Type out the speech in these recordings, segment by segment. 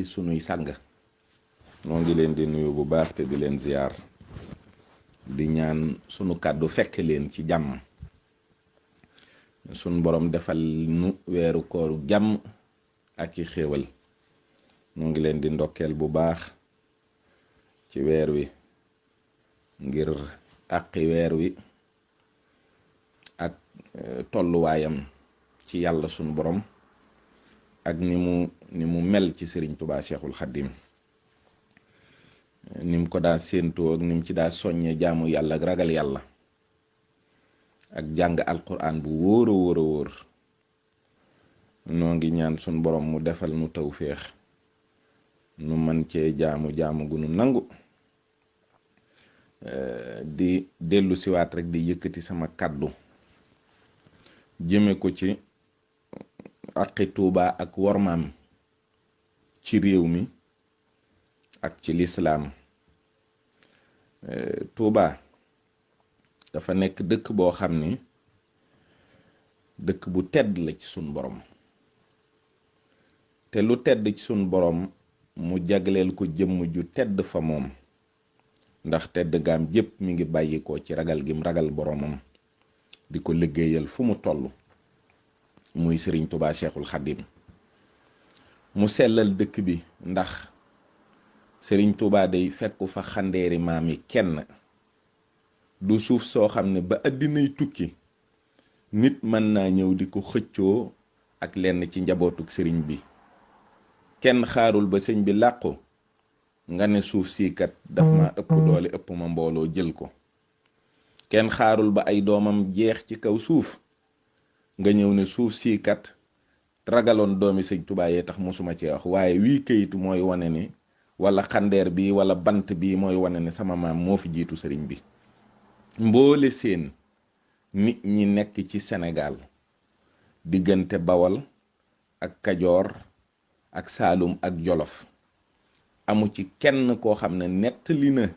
di sunuy sang noo ngi leen di nuyu bu baax te di leen ziyaar di ñaan sunu kàddu fekk leen ci jàmm. sunu borom defal nu weeru kooru jàmm ak i xéewal. noo ngi leen di ndokkeel bu baax ci weer wi ngir àqi weer wi ak tolluwaayam ci yàlla sunu borom ak ni mu mel ci Sëriñ Tubaa Cheikhul Khadim, ni mu ko daa séentoo ak ni mu ci daa soññee jaamu yàlla ak ragal yàlla ak jàng alquran bu wóor a wóor a wóor. noo ngi ñaan sunu borom mu defal nu tawféex nu man cee jaamu gu nu nangu. di dellu siwaat rek di yëkkati sama kàddu jëme ko ci aqi Tuuba ak wormaam ci réew mi ak ci lislaam. Tuuba dafa nekk dëkk boo xam ni dëkk bu tedd la ci sun borom, te lu tedd ci sun borom mu jagleel ko jëmm ju tedd fa moom, ndax tedd gaam jépp mi ngi bàyyi ko ci ragal gim ragal boromam di ko liggéeyal fu mu toll, muy Sëriñ Tubaa Cheikhul Khadim. mu sellal dëkk bi ndax Sëriñ Tubaa day fekku fa xandeeri maam yi kenn, du suuf soo xam ne ba àddinay tukki nit mën naa ñëw di ko xëccoo ak lenn ci njabootuk sëriñ bi. kenn xaarul ba sëñ bi làqu nga ne suuf sii kat daf ma ëpp doole, ëpp ma mbooloo jël ko. kenn xaarul ba ay doomam jeex ci kaw suuf nga ñëw ne suuf sii kat ragaloon doomi sëñ Tubaa yee tax mosuma ci wax, waaye wii këyit mooy wane ni, wala xandeer bi wala bant bi mooy wane ne sama maam moo fi jiitu sëriñ bi. mboole seen nit ñi nekk ci Sénégal diggante Bawol ak Kajoor ak Saalum ak Jolof amu ci kenn koo xam ne nettali na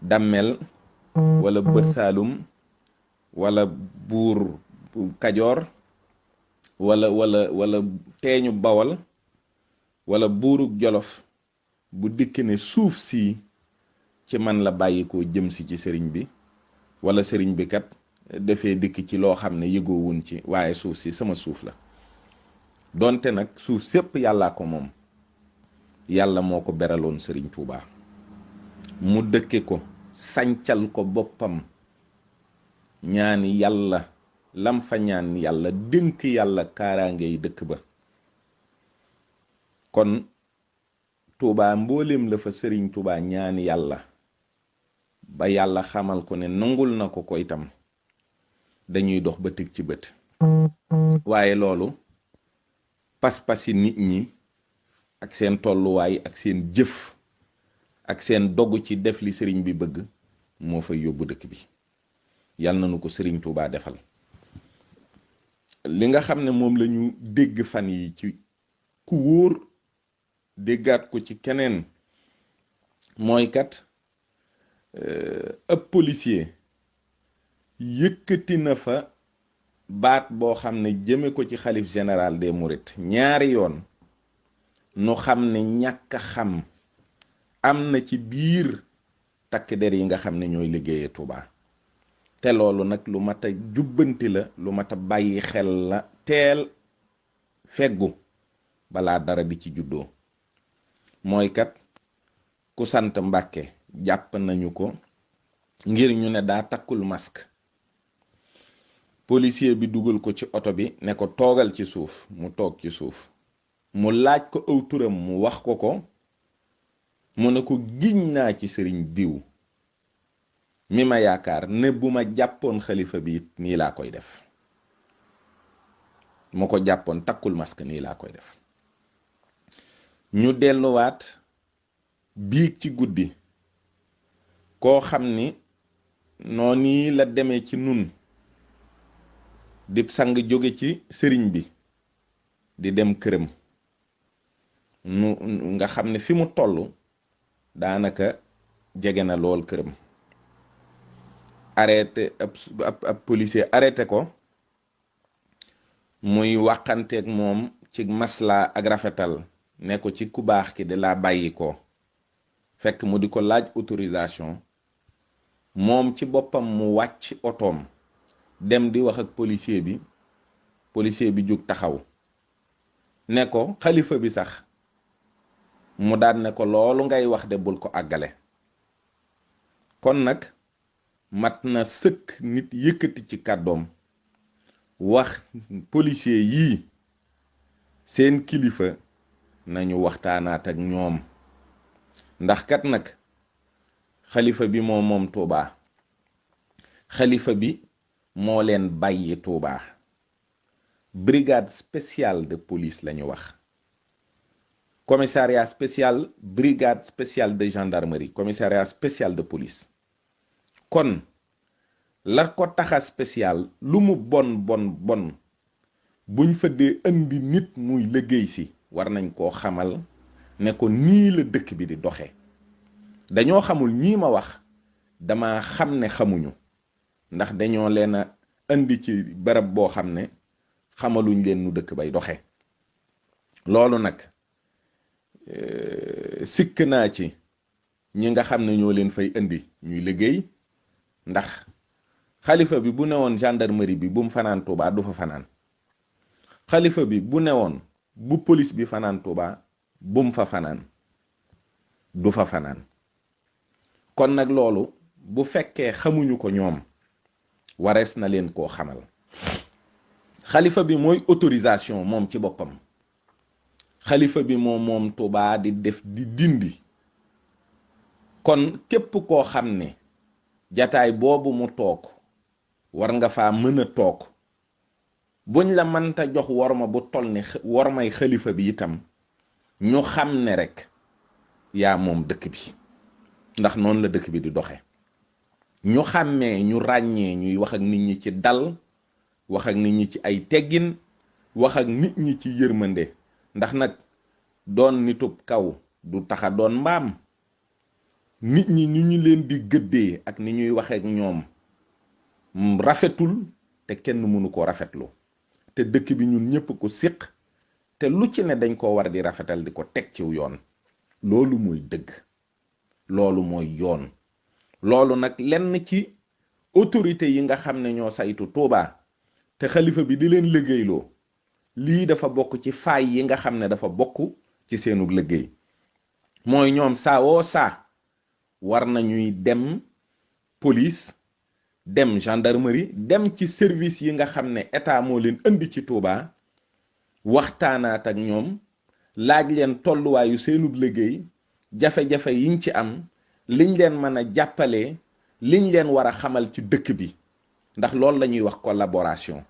Dammel wala Bër Saalum wala buur Kajoor wala teeñu Bawol wala buuruk Jolof bu dikk ne suuf si ci man la bàyyi ko jëm si ci sëriñ bi, wala sëriñ bi kat dafee dikk ci loo xam ne yëgoowun ci, waaye suuf si sama suuf la. donte nag suuf sépp yàllaa ko moom, yàlla moo ko beraloon Sëriñ Tuubaa mu dëkke ko, sancal ko boppam, ñaani yàlla lam fa ñaan yàlla, dénk yàlla kaaraangey dëkk ba. kon Tuubaa mbooleem la fa Sëriñ Tuubaa ñaan yàlla ba yàlla xamal ko ne nangul na ko itam, dañuy dox ba tëg ci bët. waaye loolu pas-pasi nit ñi ak seen tolluwaay ak seen jëf ak seen dogu ci def li sëriñ bi bëgg moo fay yóbbu dëkk bi. yal na nu ko Sëriñ Tuubaa defal. li nga xam ne moom la ñu dégg fan yi ci ku wóor déggaat ko ci keneen mooy kat ab policier yëkkati na fa baat boo xam ne jëme ko ci xalif général des mourides ñaari yoon, nu xam ne ñàkk xam am na ci biir takk der yi nga xam ne ñooy liggéeyee Touba. te loolu nag lu mat a jubbanti la, lu mat a bàyyi xel la, teel feggu balaa dara di ci juddoo. mooy kat ku sant Mbàkke jàpp nañu ko ngir ñu ne daa takkul masque. policier bi dugal ko ci oto bi ne ko toogal ci suuf, mu toog ci suuf. mu laaj ko aw turam, mu wax ko mu ne ko giñ naa ci sëriñ diw mi ma yaakaar ne bu ma jàppoon xalifa bi it nii laa koy def. mu ko jàppoon takkul masque nii laa koy def. ñu delluwaat biig ci guddi koo xam ni noonu la demee ci nun di sang jóge ci sëriñ bi di dem këram, nu nga xam ne fi mu toll daanaka jege na lool këram. arrêté ab policier arrêté ko, muy waxanteeg moom ci masla ak rafetal ne ko ci ku baax ki de laa bàyyi ko, fekk mu di ko laaj autorisation, moom ci boppam mu wàcc otoom dem di wax ak policier bi jóg taxaw ne ko xalifa bi sax mu daan ne ko loolu ngay wax de bul ko àggale. kon nag mat na sëkk nit yëkkati ci kàddoom wax policier yii seen kilifa nañu waxtaanaat ak ñoom, ndax kat nag xalifa bi moom Tuubaa, xalifa bi moo leen bàyyi Tuubaa. brigade spéciale de police lañu wax, commissariat spécial, brigade spéciale de gendarmerie, commissariat spécial de police. kon la ko taxa spécial lu mu bon buñ fa dee indi nit muy liggéey si war nañ koo xamal ne ko nii la dëkk bi di doxe. dañoo xamul ñii ma wax, dama xam ne xamuñu, ndax dañoo leen a indi ci barab boo xam ne xamaluñ leen nu dëkk bay doxe. loolu nag sikk naa ci ñi nga xam ne ñoo leen fay indi ñuy liggéey, ndax xalifa bi bu newoon gendarmerie bi bu mu fanaan Tuubaa du fa fanaan. xalifa bi bu newoon bu police bi fanaan Tuubaa bu mu fa fanaan du fa fanaan. kon nag loolu bu fekkee xamuñu ko ñoom warees na leen koo xamal. xalifa bi mooy autorisation moom ci boppam. xalifa bi moom Tuubaa di def di dindi. kon képp koo xam ne jataay boobu mu toog war nga faa mën a toog, buñ la mënta jox worma bu toll ni wormay xalifa bi itam ñu xam ne rek yaa moom dëkk bi, ndax noonu la dëkk bi di doxe. ñu xàmmee ñu ràññee ñuy wax ak nit ñi ci dal, wax ak nit ñi ci ay teggin, wax ak nit ñi ci yërmande, ndax nag doon nitub kaw du taxa doon mbaam. nit ñi ni ñu leen di gëddee ak ni ñuy waxe ak ñoom rafetul, te kenn mënu ko rafetlu. te dëkk bi ñun ñëpp ko siq, te lu ci ne dañ ko war di rafetal di ko teg ciw yoon. loolu mooy dëgg, loolu mooy yoon. loolu nag lenn ci autorité yi nga xam ne ñoo saytu Tuubaa te xalifa bi di leen liggéeyloo, lii dafa bokk ci faay yi nga xam ne dafa bokk ci seenu liggéey. mooy ñoom saa war nañuy dem police, dem gendarmerie, dem ci service yi nga xam ne état moo leen indi ci Tuubaa, waxtaanaat ak ñoom, laaj leen tolluwaayu seenub liggéey, jafe-jafe yiñ ci am, liñ leen mën a jàppalee, liñ leen war a xamal ci dëkk bi. ndax loolu la ñuy wax collaboration.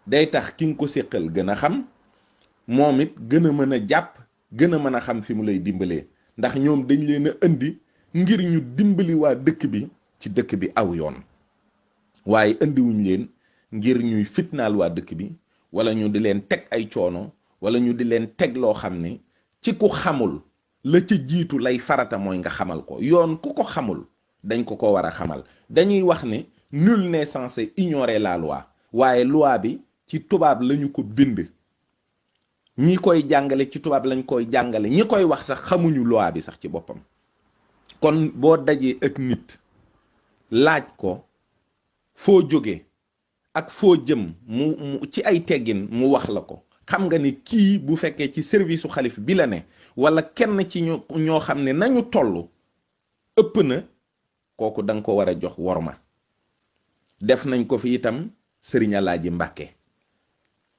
day tax ki nga ko séqal gën a xam, moom it gën a mën a jàpp, gën a mën a xam fi mu lay dimbalee, ndax ñoom dañ leen a indi ngir ñu dimbali waa dëkk bi ci dëkk bi aw yoon, waaye indiwuñ leen ngir ñuy fitnaal waa dëkk bi, wala ñu di leen teg ay coono, wala ñu di leen teg loo xam ne ci ku xamul la ca jiitu lay farata mooy nga xamal ko. yoon ku ko xamul dañ ko war a xamal. dañuy wax ne nul n'est censé ignorer la loi, waaye loi bi ci tubaab lañu ko bind. ñi koy jàngale ci tubaab lañ koy jàngale, ñi koy wax sax xamuñu loi bi sax ci boppam. kon boo dajee ak nit laaj ko foo jóge ak foo jëm mu ci ay teggin mu wax la ko, xam nga ni kii bu fekkee ci service u xalif bi la ne, wala kenn ci ñoo xam ne nañu toll ëpp na, kooku da nga ko war a jox worma. def nañ ko fi itam Sëriñ Alaaji Mbàkke,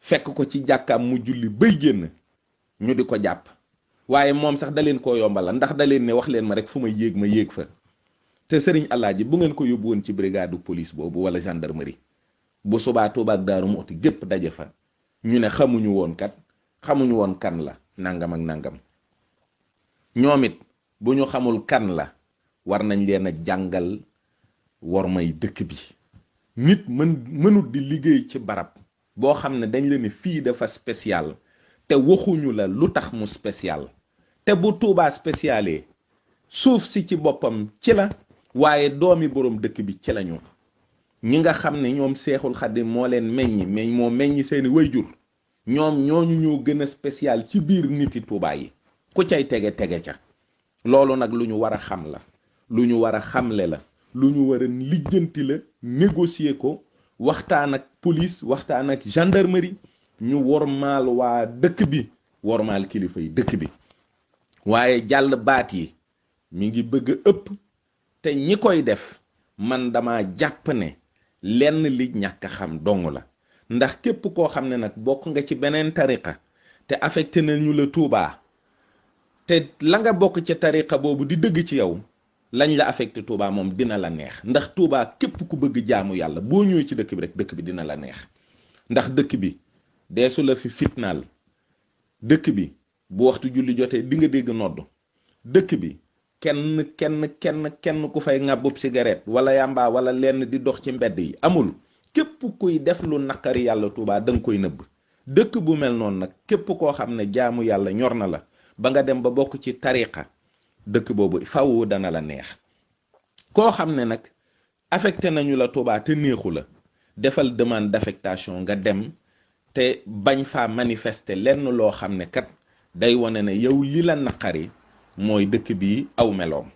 fekk ko ci jàkkaam mu julli bay génn ñu di ko jàpp, waaye moom sax da leen koo yombala, ndax da leen ne wax leen ma rek fu ma yéeg fa. te Sëriñ Alaaji bu ngeen ko yóbbu woon ci brigade police boobu wala gendarmerie, bu subaa Tuubaa ak Daaru Muxti gépp daje fa, ñu ne xamuñu woon kan la nangam ak nangam. ñoom it bu ñu xamul kan la war nañ leen a jàngal wormay dëkk bi. nit mënut di liggéey ci barab boo xam ne dañ la ne fii dafa spécial, te waxuñu la lu tax mu spécial. te bu Tuubaa spécialee suuf si ci boppam ci la, waaye doomi boroom dëkk bi ci lañu. ñi nga xam ne ñoom Seexul Xadiim moo leen moo meññi seeni wayjur, ñoom ñooñu ñoo gën a spécial ci biir niti Tuubaa yi. ku cay tege ca. loolu nag lu ñu war a xam la, lu ñu war a xamle la, lu ñu war a lijjanti la, négocier ko, waxtaan ak police, waxtaan ak gendarmerie, ñu wormaal waa dëkk bi, wormaal kilifa yi dëkk bi. waaye jàll baat yi mi ngi bëgg a ëpp, te ñi koy def man dama jàpp ne lenn li ñàkk xam dong la. ndax képp koo xam ne nag bokk nga ci beneen tariqa te affecté nañu la Touba, te la nga bokk ci tariqa boobu di dëgg ci yow, lañ la affecté Touba moom dina la neex. ndax Touba képp ku bëgg jaamu yàlla boo ñëwee ci dëkk bi rek dëkk bi dina la neex. ndax dëkk bi deesu la fi fitnaal, dëkk bi bu waxtu julli jotee di nga dégg nodd, dëkk bi kenn ku fay ŋàbbub cigarette wala yamba wala lenn di dox ci mbedd yi amul. képp kuy def lu naqari yàlla Touba da nga koy nëbb. dëkk bu mel noonu nag képp koo xam ne jaamu yàlla ñor na la ba nga dem ba bokk ci tariqa, dëkk boobu faw dana la neex. koo xam ne nag affecté nañu la Touba te neexu la, defal demande d'affectation nga dem te bañ faa manifester lenn loo xam ne kat day wane ne yow li la naqari mooy dëkk bi aw meloom,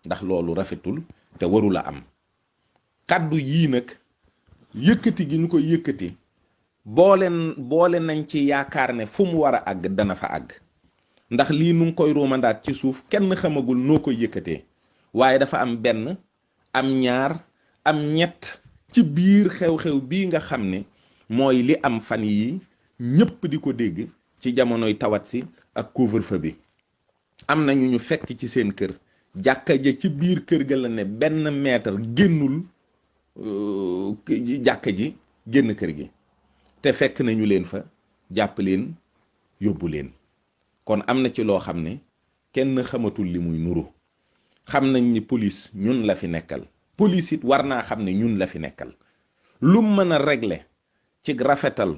ndax loolu rafetul te warula am. kaddu yii nag yëkkati gi ñu koy yëkkati boole nañ ci yaakaar ne fu mu war a àgg dana fa àgg. ndax lii nu ngi koy ruumandaat ci suuf, kenn xamagul noo koy yëkkatee, waaye dafa am benn, am ñaar, am ñett ci biir xew-xew bii nga xam ne mooy li am fan yi ñépp di ko dégg ci jamonoy tawat si ak couvre-feu bi. am na ñu fekk ci seen kër, jàkka ja ci biir kër ga la ne benn mètre génnul jàkka ji génn kër gi, te fekk nañu leen fa, jàpp leen, yóbbu leen. kon am na ci loo xam ne kenn xamatul li muy nuru. xam nañ ni police ñun la fi nekkal, police it war naa xam ne ñun la fi nekkal. lu mën a régler ci rafetal,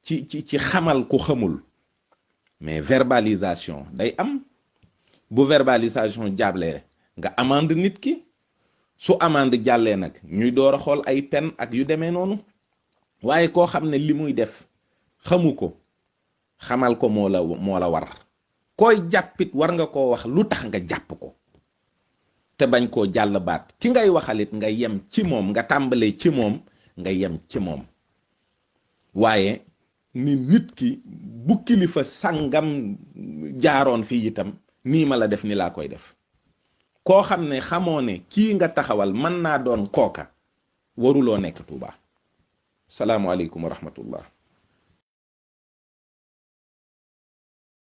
ci xamal ku xamul, mais verbalisation day am. bu verbalisation jàllee nga amande nit ki, su amande jàllee nag ñuy door a xool ay pen ak yu demee noonu. waaye koo xam ne li muy def xamu ko, xamal ko moo la war. koy jàppit war nga koo wax lu tax nga jàpp ko, te bañ koo jàll baat. ki ngay waxalit nga yem ci moom, nga tàmbalee ci moom, nga yem ci moom. waaye ni nit ki bu kilifa sangam jaaroon fii itam nii ma la def ni laa koy def. koo xam ne xamoo ne kii nga taxawal mën naa doon kooka, waruloo nekk Tuuba. salaamu aleykum wa rahmatullah.